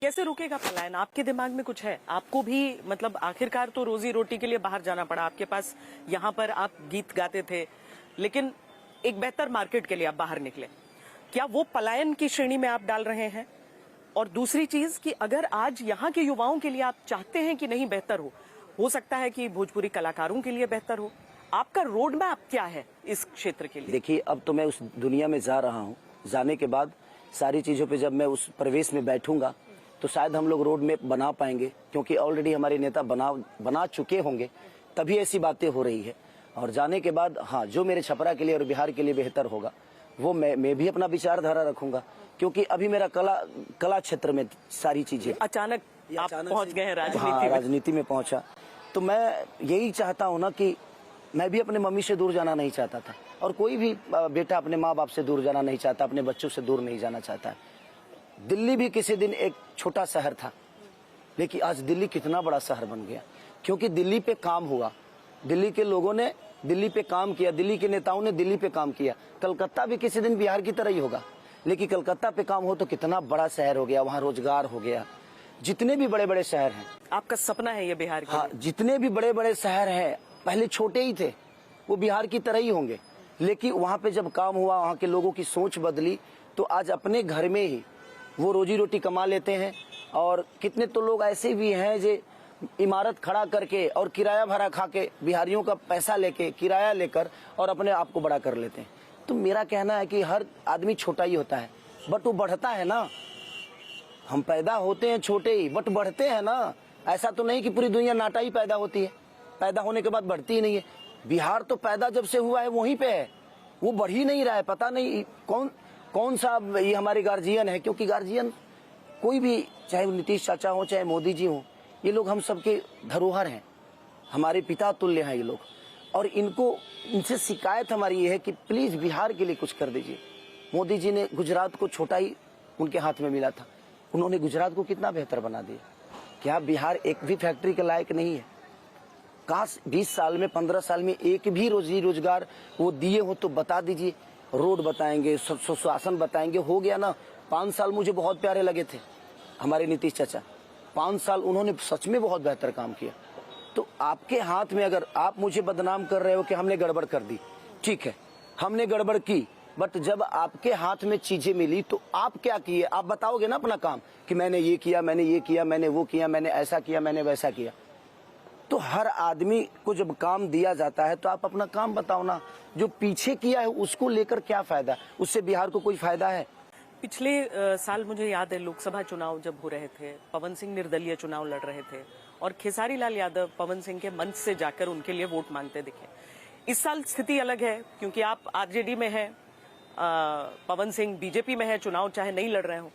कैसे रुकेगा पलायन? आपके दिमाग में कुछ है? आपको भी मतलब आखिरकार तो रोजी रोटी के लिए बाहर जाना पड़ा। आपके पास यहाँ पर आप गीत गाते थे, लेकिन एक बेहतर मार्केट के लिए आप बाहर निकले। क्या वो पलायन की श्रेणी में आप डाल रहे हैं? और दूसरी चीज कि अगर आज यहाँ के युवाओं के लिए आप चाहते हैं कि नहीं बेहतर हो सकता है कि भोजपुरी कलाकारों के लिए बेहतर हो। आपका रोड मैप क्या है इस क्षेत्र के लिए? देखिए, अब तो मैं उस दुनिया में जा रहा हूँ। जाने के बाद सारी चीजों पे जब मैं उस प्रवेश में बैठूंगा तो शायद हम लोग रोड मैप बना पाएंगे, क्योंकि ऑलरेडी हमारे नेता बना चुके होंगे, तभी ऐसी बातें हो रही है। और जाने के बाद हाँ, जो मेरे छपरा के लिए और बिहार के लिए बेहतर होगा वो मैं भी अपना विचारधारा रखूंगा, क्योंकि अभी मेरा कला क्षेत्र में सारी चीजें अचानक पहुंच गए हैं राजनीति हाँ, में। राजनीति में पहुंचा। तो मैं यही चाहता हूँ ना कि मैं भी अपने मम्मी से दूर जाना नहीं चाहता था, और कोई भी बेटा अपने माँ बाप से दूर जाना नहीं चाहता, अपने बच्चों से दूर नहीं जाना चाहता है। दिल्ली भी किसी दिन एक छोटा शहर था, लेकिन आज दिल्ली कितना बड़ा शहर बन गया, क्योंकि दिल्ली पे काम हुआ। दिल्ली के लोगों ने दिल्ली पे काम किया, दिल्ली के नेताओं ने दिल्ली पे काम किया। कलकत्ता भी किसी दिन बिहार की तरह ही होगा, लेकिन कलकत्ता पे काम हो तो कितना बड़ा शहर हो गया, वहाँ रोजगार हो गया। जितने भी बड़े बड़े शहर हैं, आपका सपना है ये बिहार के? हाँ, जितने भी बड़े बड़े शहर हैं पहले छोटे ही थे, वो बिहार की तरह ही होंगे, लेकिन वहाँ पे जब काम हुआ, वहाँ के लोगों की सोच बदली, तो आज अपने घर में ही वो रोजी रोटी कमा लेते हैं। और कितने तो लोग ऐसे भी हैं जो इमारत खड़ा करके और किराया भरा खा के, बिहारियों का पैसा लेके, किराया लेकर, और अपने आप को बड़ा कर लेते हैं। तो मेरा कहना है कि हर आदमी छोटा ही होता है, बट वो बढ़ता है ना। हम पैदा होते हैं छोटे ही, बट बढ़ते हैं ना। ऐसा तो नहीं कि पूरी दुनिया नाटा ही पैदा होती है, पैदा होने के बाद बढ़ती ही नहीं है। बिहार तो पैदा जब से हुआ है वहीं पे है, वो बढ़ ही नहीं रहा है। पता नहीं कौन सा ये हमारे गार्जियन है, क्योंकि गार्जियन कोई भी, चाहे नीतीश चाचा हो चाहे मोदी जी हो, ये लोग हम सबके धरोहर हैं, हमारे पिता तुल्य हैं ये लोग। और इनसे शिकायत हमारी ये है कि प्लीज बिहार के लिए कुछ कर दीजिए। मोदी जी ने गुजरात को छोटा ही उनके हाथ में मिला था, उन्होंने गुजरात को कितना बेहतर बना दिया। क्या बिहार एक भी फैक्ट्री के लायक नहीं है? काश 20 साल में 15 साल में एक भी रोजगार वो दिए हो तो बता दीजिए। रोड बताएंगे, सुशासन बताएंगे, हो गया ना। 5 साल मुझे बहुत प्यारे लगे थे हमारे नीतीश चाचा, 5 साल उन्होंने सच में बहुत बेहतर काम किया। तो आपके हाथ में, अगर आप मुझे बदनाम कर रहे हो कि हमने गड़बड़ कर दी, ठीक है, हमने गड़बड़ की, बट जब आपके हाथ में चीजें मिली तो आप क्या किए? आप बताओगे ना अपना काम कि मैंने ये किया, मैंने ये किया, मैंने वो किया, मैंने ऐसा किया, मैंने वैसा किया। तो हर आदमी को जब काम दिया जाता है तो आप अपना काम बताओ ना। जो पीछे किया है उसको लेकर क्या फायदा? उससे बिहार को कोई फायदा है? पिछले साल मुझे याद है लोकसभा चुनाव जब हो रहे थे, पवन सिंह निर्दलीय चुनाव लड़ रहे थे और खेसारी लाल यादव पवन सिंह के मंच से जाकर उनके लिए वोट मांगते दिखे। इस साल स्थिति अलग है, क्योंकि आप आरजेडी में हैं, पवन सिंह बीजेपी में है, चुनाव चाहे नहीं लड़ रहे हो।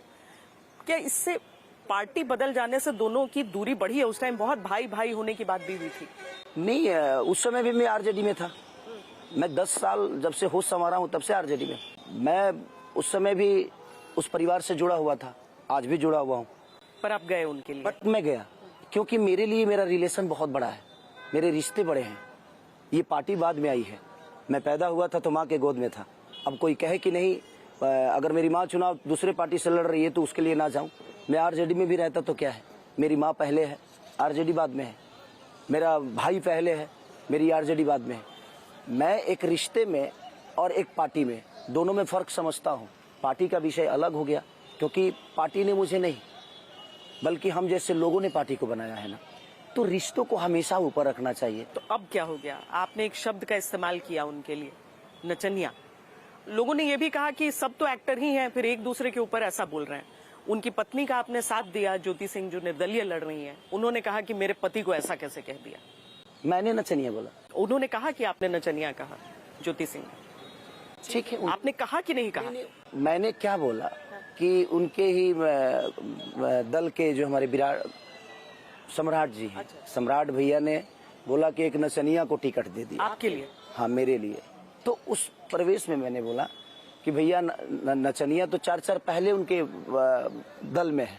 क्या इससे पार्टी बदल जाने से दोनों की दूरी बढ़ी है? उस टाइम बहुत भाई भाई होने की बात भी हुई थी। नहीं, उस समय भी मैं आरजेडी में था। मैं 10 साल जब से होश संभाला हूँ तब से आरजेडी में। मैं उस समय भी उस परिवार से जुड़ा हुआ था, आज भी जुड़ा हुआ हूँ। पर आप गए उनके लिए? बट मैं गया क्योंकि मेरे लिए मेरा रिलेशन बहुत बड़ा है, मेरे रिश्ते बड़े हैं। ये पार्टी बाद में आई है, मैं पैदा हुआ था तो माँ के गोद में था। अब कोई कहे कि नहीं, अगर मेरी माँ चुनाव दूसरे पार्टी से लड़ रही है तो उसके लिए ना जाऊं। मैं आरजेडी में भी रहता तो क्या है, मेरी माँ पहले है, आरजेडी बाद में है। मेरा भाई पहले है, मेरी आरजेडी बाद में है। मैं एक रिश्ते में और एक पार्टी में, दोनों में फर्क समझता हूँ। पार्टी का विषय अलग हो गया, क्योंकि पार्टी ने मुझे नहीं, बल्कि हम जैसे लोगों ने पार्टी को बनाया है ना। तो रिश्तों को हमेशा ऊपर रखना चाहिए। तो अब क्या हो गया? आपने एक शब्द का इस्तेमाल किया उनके लिए, नचनिया। लोगों ने यह भी कहा कि सब तो एक्टर ही हैं, फिर एक दूसरे के ऊपर ऐसा बोल रहे हैं। उनकी पत्नी का आपने साथ दिया, ज्योति सिंह जो निर्दलीय लड़ रही हैं, उन्होंने कहा कि मेरे पति को ऐसा कैसे कह दिया। मैंने नचनिया बोला? उन्होंने कहा कि आपने नचनिया कहा, ज्योति सिंह। ठीक है, आपने कहा कि नहीं कहा? मैंने क्या बोला कि उनके ही दल के जो हमारे विराट सम्राट जी हैं, सम्राट भैया ने बोला कि एक नचनिया को टिकट दे दिया। आपके लिए? हाँ, मेरे लिए। तो उस प्रवेश में मैंने बोला कि भैया नचनिया तो 4 पहले उनके दल में है,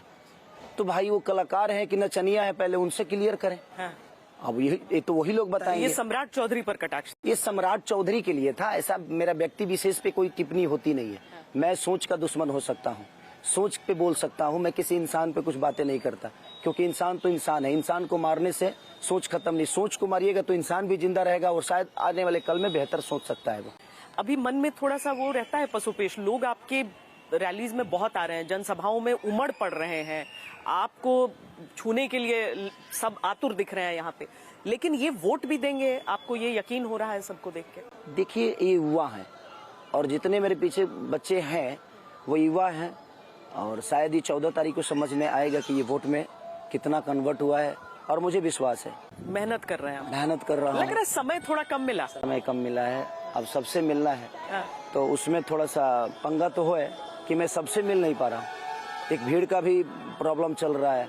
तो भाई वो कलाकार हैं कि नचनिया है, पहले उनसे क्लियर करें। हाँ। अब ये तो वही लोग बताएंगे। ये सम्राट चौधरी पर कटाक्ष? ये सम्राट चौधरी के लिए था, ऐसा मेरा व्यक्ति विशेष पे कोई टिप्पणी होती नहीं है। मैं सोच का दुश्मन हो सकता हूँ, सोच पे बोल सकता हूँ, मैं किसी इंसान पे कुछ बातें नहीं करता, क्योंकि इंसान तो इंसान है। इंसान को मारने से सोच खत्म नहीं, सोच को मारिएगा तो इंसान भी जिंदा रहेगा और शायद आने वाले कल में बेहतर सोच सकता है वो। अभी मन में थोड़ा सा वो रहता है पशुपेश, लोग आपके रैलीज में बहुत आ रहे हैं, जनसभाओं में उमड़ पड़ रहे हैं, आपको छूने के लिए सब आतुर दिख रहे हैं यहाँ पे, लेकिन ये वोट भी देंगे, आपको ये यकीन हो रहा है सबको देख के? देखिए, ये युवा है और जितने मेरे पीछे बच्चे हैं वो युवा हैं, और शायद ही 14 तारीख को समझ में आएगा कि ये वोट में कितना कन्वर्ट हुआ है, और मुझे विश्वास है। मेहनत कर रहे हैं आप? मेहनत कर रहा हूँ। लग रहा है समय थोड़ा कम मिला। समय कम मिला है, अब सबसे मिलना है। हाँ। तो उसमें थोड़ा सा पंगा तो है कि मैं सबसे मिल नहीं पा रहा हूँ, एक भीड़ का भी प्रॉब्लम चल रहा है,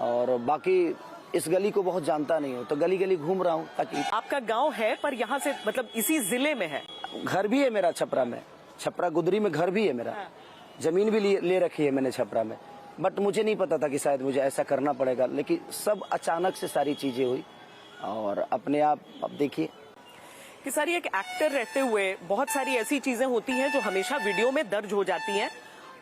और बाकी इस गली को बहुत जानता नहीं हूँ, तो गली गली घूम रहा हूँ ताकि। आपका गांव है पर यहाँ से मतलब इसी जिले में है? घर भी है मेरा छपरा में, छपरा गुदरी में घर भी है मेरा। हाँ। जमीन भी ले रखी है मैंने छपरा में, बट मुझे नहीं पता था कि शायद मुझे ऐसा करना पड़ेगा, लेकिन सब अचानक से सारी चीजें हुई और अपने आप। अब देखिए कि सारी एक एक्टर रहते हुए बहुत सारी ऐसी चीजें होती हैं जो हमेशा वीडियो में दर्ज हो जाती हैं,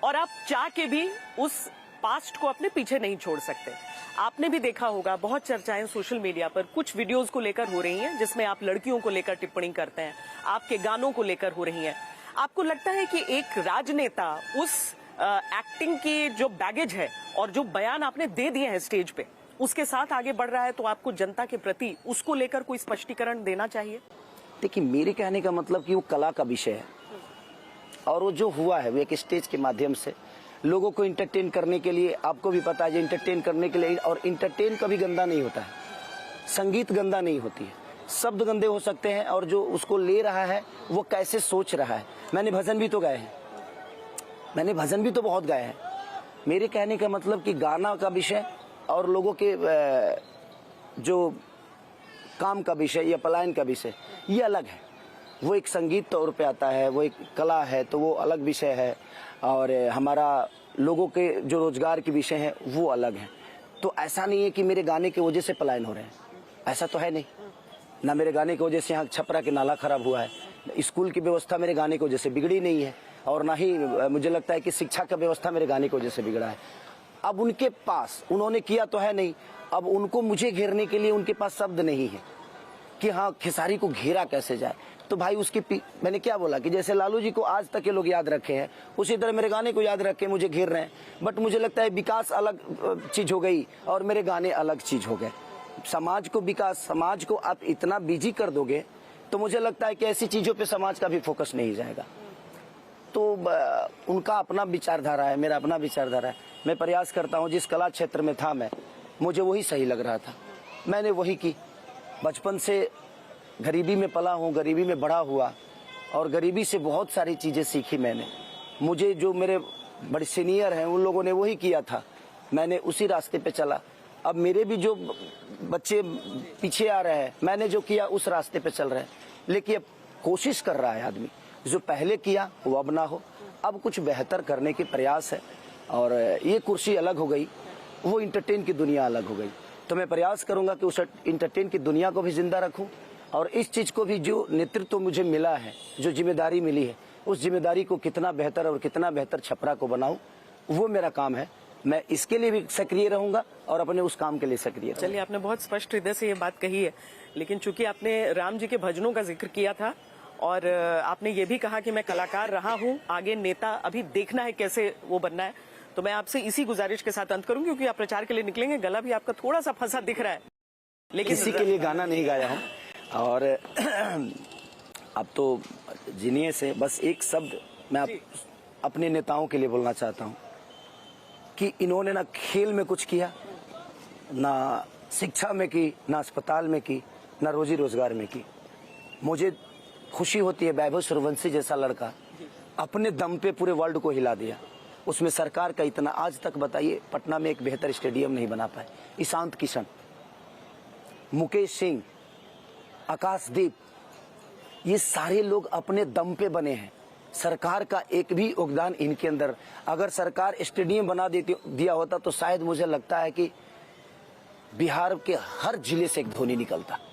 और आप चाह के भी उस पास्ट को अपने पीछे नहीं छोड़ सकते। आपने भी देखा होगा बहुत चर्चाएं सोशल मीडिया पर कुछ वीडियोस को लेकर हो रही हैं, जिसमें आप लड़कियों को लेकर टिप्पणी करते हैं, आपके गानों को लेकर हो रही हैं। आपको लगता है कि एक राजनेता उस एक्टिंग की जो बैगेज है और जो बयान आपने दे दिए हैं स्टेज पे, उसके साथ आगे बढ़ रहा है, तो आपको जनता के प्रति उसको लेकर कोई स्पष्टीकरण देना चाहिए? देखिए, मेरे कहने का मतलब कि वो कला का विषय है, और वो जो हुआ है वो एक स्टेज के माध्यम से लोगों को इंटरटेन करने के लिए। आपको भी पता है, इंटरटेन करने के लिए, और इंटरटेन कभी गंदा नहीं होता है, संगीत गंदा नहीं होती है, शब्द गंदे हो सकते हैं, और जो उसको ले रहा है वो कैसे सोच रहा है। मैंने भजन भी तो गाए हैं, मैंने भजन भी तो बहुत गाए हैं। मेरे कहने का मतलब कि गाना का विषय और लोगों के जो काम का विषय या पलायन का विषय, ये अलग है। वो एक संगीत तौर पे आता है, वो एक कला है, तो वो अलग विषय है, और हमारा लोगों के जो रोजगार के विषय है वो अलग है। तो ऐसा नहीं है कि मेरे गाने की वजह से पलायन हो रहे हैं, ऐसा तो है नहीं। ना मेरे गाने की वजह से यहाँ छपरा के नाला खराब हुआ है, स्कूल की व्यवस्था मेरे गाने की वजह से बिगड़ी नहीं है, और ना ही मुझे लगता है कि शिक्षा का व्यवस्था मेरे गाने की वजह से बिगड़ा है। अब उनके पास, उन्होंने किया तो है नहीं, अब उनको मुझे घेरने के लिए उनके पास शब्द नहीं है कि हाँ खेसारी को घेरा कैसे जाए। तो भाई उसकी मैंने क्या बोला कि जैसे लालू जी को आज तक के लोग याद रखे हैं, उसी तरह मेरे गाने को याद रख के मुझे घेर रहे हैं। बट मुझे लगता है विकास अलग चीज हो गई और मेरे गाने अलग चीज हो गए। समाज को विकास, समाज को आप इतना बिजी कर दोगे तो मुझे लगता है कि ऐसी चीजों पे समाज का भी फोकस नहीं जाएगा। तो उनका अपना विचारधारा है, मेरा अपना विचारधारा है। मैं प्रयास करता हूँ, जिस कला क्षेत्र में था मैं, मुझे वही सही लग रहा था, मैंने वही की। बचपन से गरीबी में पला हूँ, गरीबी में बड़ा हुआ, और गरीबी से बहुत सारी चीज़ें सीखी मैंने। मुझे जो मेरे बड़े सीनियर हैं उन लोगों ने वही किया था, मैंने उसी रास्ते पे चला। अब मेरे भी जो बच्चे पीछे आ रहे हैं, मैंने जो किया उस रास्ते पे चल रहे हैं। लेकिन अब कोशिश कर रहा है आदमी, जो पहले किया वो अब ना हो, अब कुछ बेहतर करने की प्रयास है। और ये कुर्सी अलग हो गई, वो इंटरटेन की दुनिया अलग हो गई। तो मैं प्रयास करूंगा कि उस इंटरटेन की दुनिया को भी जिंदा रखूं, और इस चीज को भी, जो नेतृत्व मुझे मिला है, जो जिम्मेदारी मिली है, उस जिम्मेदारी को कितना बेहतर और कितना बेहतर छपरा को बनाऊं, वो मेरा काम है। मैं इसके लिए भी सक्रिय रहूंगा और अपने उस काम के लिए सक्रिय रहूंगा। चलिए, आपने बहुत स्पष्ट हृदय से ये बात कही है, लेकिन चूंकि आपने राम जी के भजनों का जिक्र किया था और आपने ये भी कहा कि मैं कलाकार रहा हूँ, आगे नेता अभी देखना है कैसे वो बनना है, तो मैं आपसे इसी गुजारिश के साथ अंत करूंगी, क्योंकि आप प्रचार के लिए निकलेंगे, गला भी आपका थोड़ा सा फंसा दिख रहा है। लेकिन किसी के लिए गाना नहीं गाया हूँ। और अब तो जिनिए से बस एक शब्द मैं अपने नेताओं के लिए बोलना चाहता हूँ कि इन्होंने ना खेल में कुछ किया, ना शिक्षा में की, ना अस्पताल में की, ना रोजी रोजगार में की। मुझे खुशी होती है, वैभव सूर्यवंशी जैसा लड़का अपने दम पे पूरे वर्ल्ड को हिला दिया। उसमें सरकार का इतना, आज तक बताइए पटना में एक बेहतर स्टेडियम नहीं बना पाए। ईशांत किशन, मुकेश सिंह, आकाशदीप, ये सारे लोग अपने दम पे बने हैं। सरकार का एक भी योगदान इनके अंदर, अगर सरकार स्टेडियम बना दिया होता तो शायद मुझे लगता है कि बिहार के हर जिले से एक धोनी निकलता।